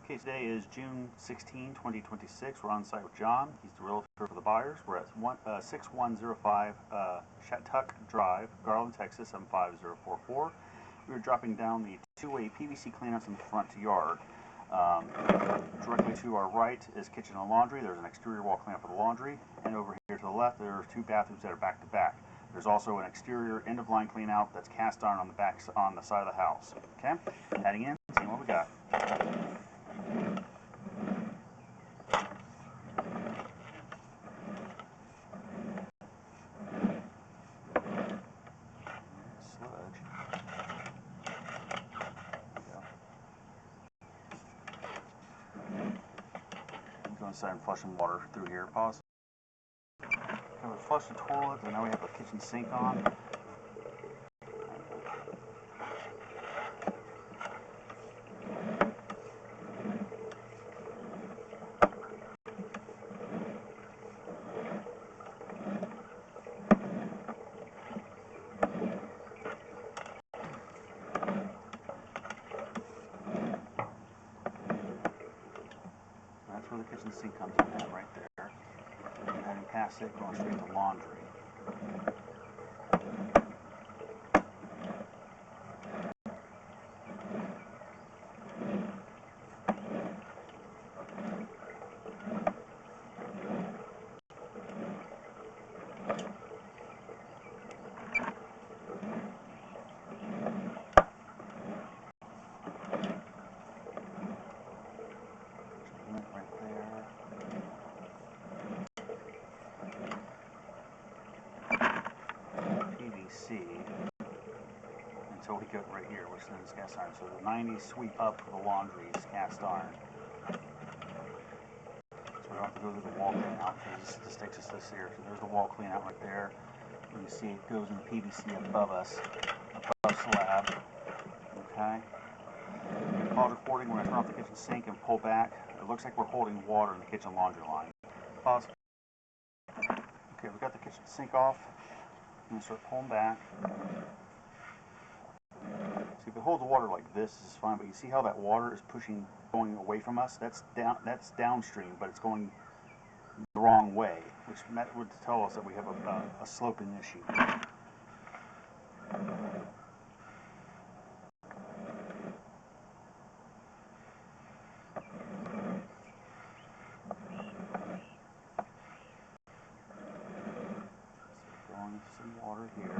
Okay, today is June 16, 2026. We're on site with John. He's the realtor for the buyers. We're at 6105 Shattuck Drive, Garland, Texas 75044. We are dropping down the two-way PVC cleanouts in the front yard. Directly to our right is kitchen and laundry. There's an exterior wall cleanout for the laundry. And over here to the left, there are two bathrooms that are back to back. There's also an exterior end-of-line cleanout that's cast iron on the back on the side of the house. Okay, heading in, seeing what we got. Go inside and flush some water through here. Pause. Okay, we flushed the toilet, and now we have the kitchen sink on. That's where the kitchen sink comes in at, right there. And then past it, going straight to laundry. PVC until we get right here, which then is cast iron. So the 90 sweep up for the laundry is cast iron. So we don't have to go through the wall clean out because this takes us this here. So there's the wall clean out right there. You can see it goes in the PVC above us, above slab. Okay. Pause recording. We're going to turn off the kitchen sink and pull back. It looks like we're holding water in the kitchen laundry line. Pause. Okay, we got the kitchen sink off. I'm going to start pulling back. See, if we hold the water like this is fine, but you see how that water is pushing, going away from us? That's downstream, but it's going the wrong way, which would tell us that we have a sloping issue. Throwing some water here.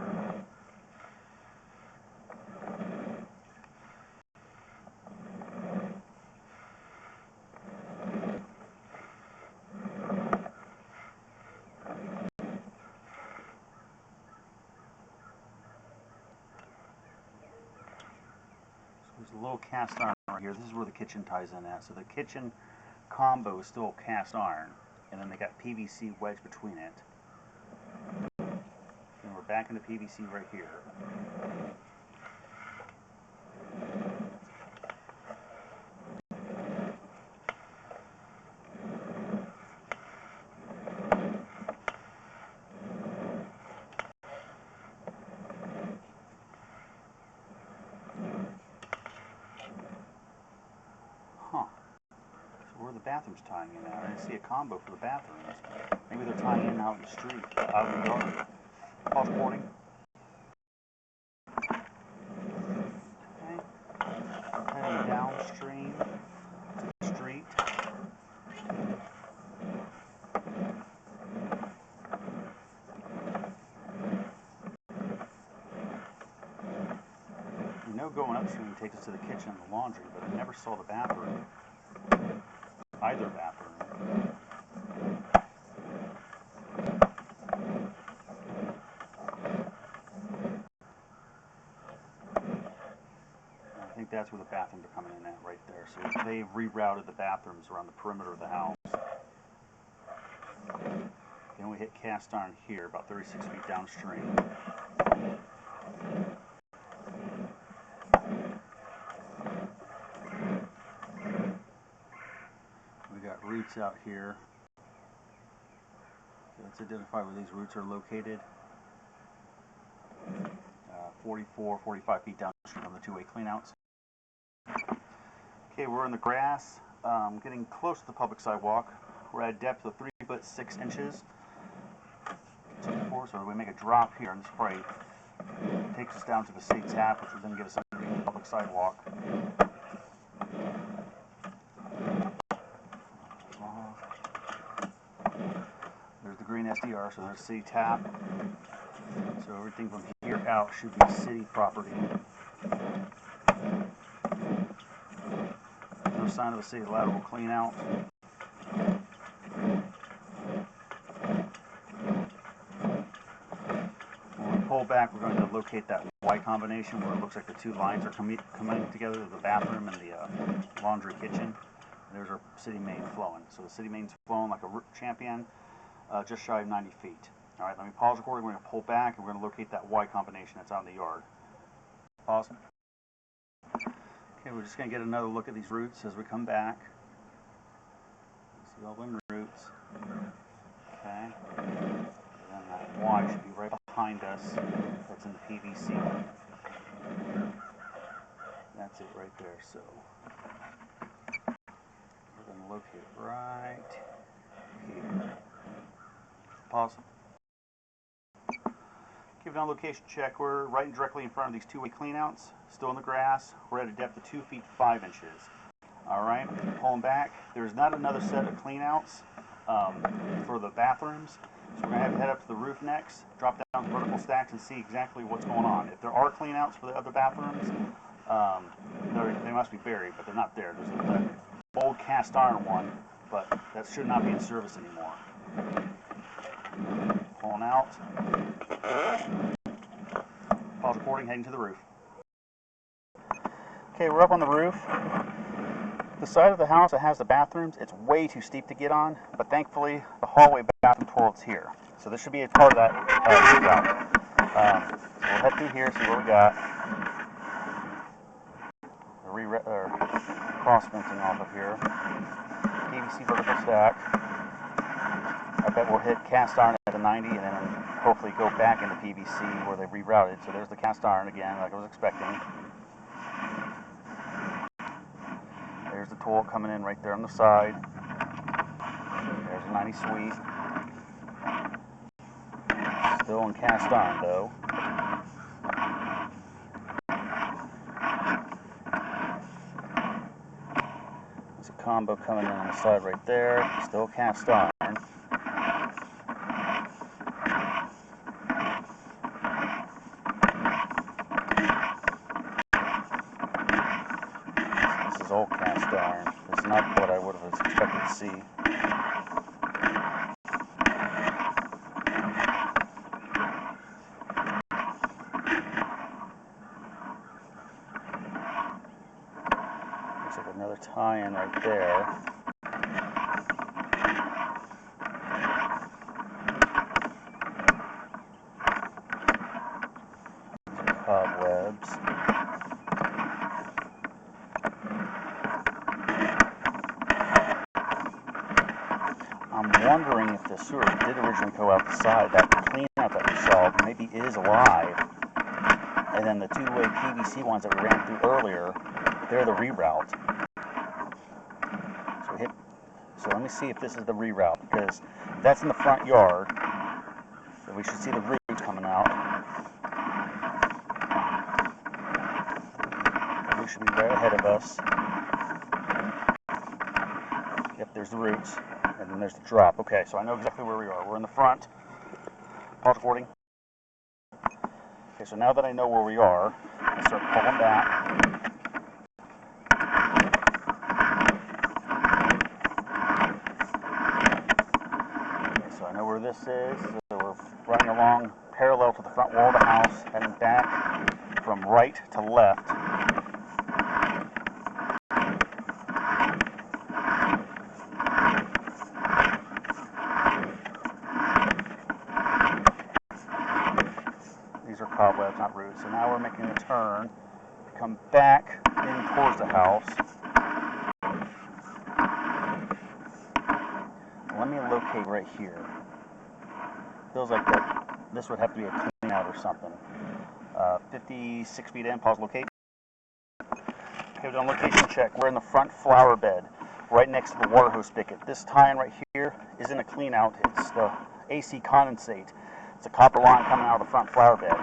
There's a little cast iron right here. This is where the kitchen ties in at. So the kitchen combo is still cast iron, and then they got PVC wedged between it. And we're back into PVC right here. Huh. So where are the bathrooms tying in at? I didn't see a combo for the bathrooms. Maybe they're tying in out in the street, out in the yard. Pause recording. Okay. Heading downstream to the street. We know going upstream takes us to the kitchen and the laundry, but I never saw the bathroom. Either bathroom. I think that's where the bathrooms are coming in at, right there. So they've rerouted the bathrooms around the perimeter of the house. Then we hit cast iron here, about 36 feet downstream. We got roots out here. So let's identify where these roots are located. 44, 45 feet downstream on the two-way cleanouts. Okay, we're in the grass getting close to the public sidewalk. We're at a depth of 3 foot 6 inches. So we make a drop here, and this spray takes us down to the city tap, which will then get us underneath the public sidewalk. There's the green SDR, so there's city tap. So everything from here out should be city property. No sign of a city lateral clean out. When we pull back, we're going to locate that Y combination where it looks like the two lines are coming together, the bathroom and the laundry kitchen. There's our city main flowing. So the city main's flowing like a champion, just shy of 90 feet. All right, let me pause recording. We're going to pull back and we're going to locate that Y combination that's out in the yard. Pause. Okay, we're just going to get another look at these roots as we come back. See all them roots. Okay. And then that Y should be right behind us. That's in the PVC. That's it right there. So we're going to locate it right here. Pause. Give it on location check. We're right and directly in front of these two-way cleanouts, still in the grass. We're at a depth of 2 feet 5 inches. All right, pulling back. There's not another set of cleanouts for the bathrooms, so we're gonna have to head up to the roof next, drop down the vertical stacks, and see exactly what's going on. If there are cleanouts for the other bathrooms, they must be buried, but they're not there. There's an old cast iron one, but that should not be in service anymore. Pulling out. Pause recording, heading to the roof. Okay, we're up on the roof. The side of the house that has the bathrooms, it's way too steep to get on, but thankfully the hallway bathroom toilet's here. So this should be a part of that route. So we'll head through here, see what we got. Cross fencing off of here. PVC vertical stack. I bet we'll hit cast iron at a 90 and then hopefully go back into PVC where they rerouted. So there's the cast iron again, like I was expecting. There's the toilet coming in right there on the side. There's a 90 suite. Still in cast iron though. There's a combo coming in on the side right there. Still cast iron. Old cast iron. It's not what I would have expected to see. Looks like another tie-in right there. Some cobwebs. I'm wondering if the sewer did originally go out the side. That cleanout that we saw maybe is alive. And then the two-way PVC ones that we ran through earlier, they're the reroute. So let me see if this is the reroute, because that's in the front yard. So we should see the roots coming out. We should be right ahead of us. Yep, there's the roots. And then there's the drop. Okay, so I know exactly where we are. We're in the front. Pause recording. Okay, so now that I know where we are, I start pulling back. Okay, so I know where this is. So we're running along parallel to the front wall of the house, heading back from right to left. These are cobwebs, not roots. So now we're making a turn to come back in towards the house. Let me locate right here. Feels like this would have to be a clean out or something. 56 feet in, pause locate. Okay, we're on location check. We're in the front flower bed. right next to the water hose spigot. This tie-in right here isn't a clean out, it's the AC condensate. It's a copper line coming out of the front flower bed.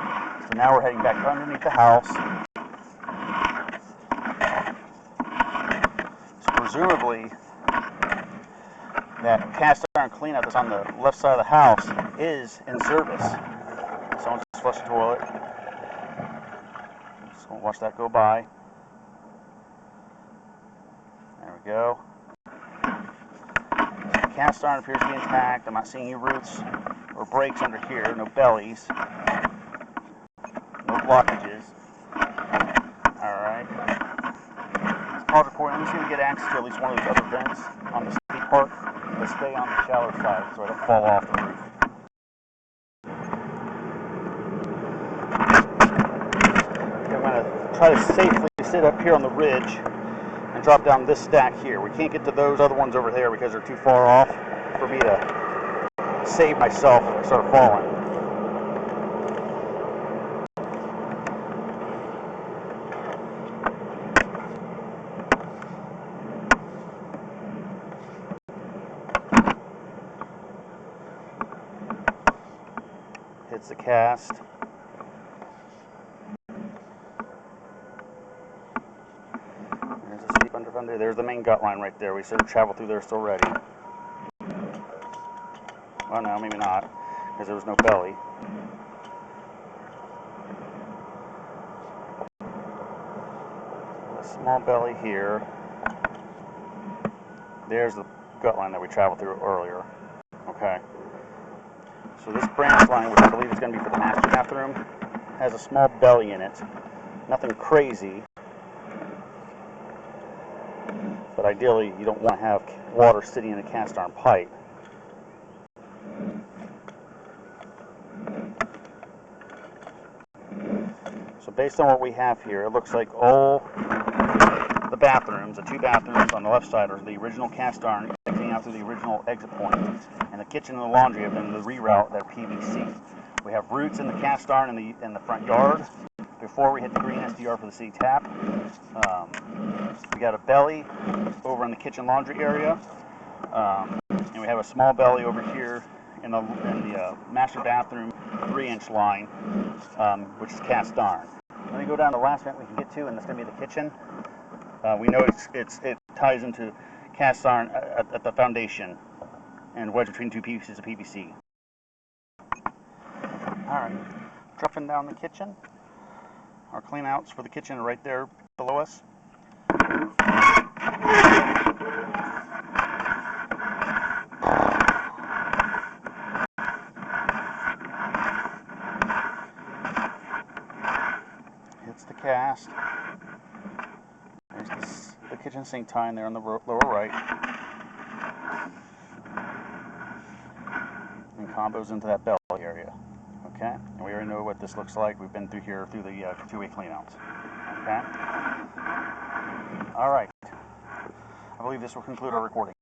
So now we're heading back underneath the house. So presumably that cast iron clean out that's on the left side of the house is in service. Someone just flushed the toilet. Just gonna watch that go by. There we go. The cast iron appears to be intact. I'm not seeing any roots or breaks under here. No bellies. No blockages. Alright. Pause recording. I'm just going to get access to at least one of those other vents on the steep part. But stay on the shallow side so I don't fall off the roof. I'm going to try to safely sit up here on the ridge and drop down this stack here. We can't get to those other ones over there because they're too far off for me to save myself if I start falling. Hits the cast. There's a steep under. There's the main gut line right there. We sort of traveled through there already. Well, no, maybe not, because there was no belly. A small belly here. There's the gut line that we traveled through earlier. Okay. So this branch line, which I believe is going to be for the master bathroom, has a small belly in it. Nothing crazy. But ideally, you don't want to have water sitting in a cast iron pipe. So based on what we have here, it looks like all the bathrooms, the two bathrooms on the left side, are the original cast iron exiting out through the original exit point. And the kitchen and the laundry have been the reroute that are PVC. We have roots in the cast iron in the front yard before we hit the green SDR for the city tap. We got a belly over in the kitchen laundry area. And we have a small belly over here in the master bathroom 3-inch line, which is cast iron. Let me go down to the last vent we can get to, and that's going to be the kitchen. We know it ties into cast iron at the foundation and wedged between two pieces of PVC. Alright, dropping down the kitchen. Our clean outs for the kitchen are right there below us. Hits the cast. There's the kitchen sink tie in there on the lower right. And combos into that belly area. Okay? And we already know what this looks like. We've been through here through the two-way cleanouts. Okay? Alright. I believe this will conclude our recording.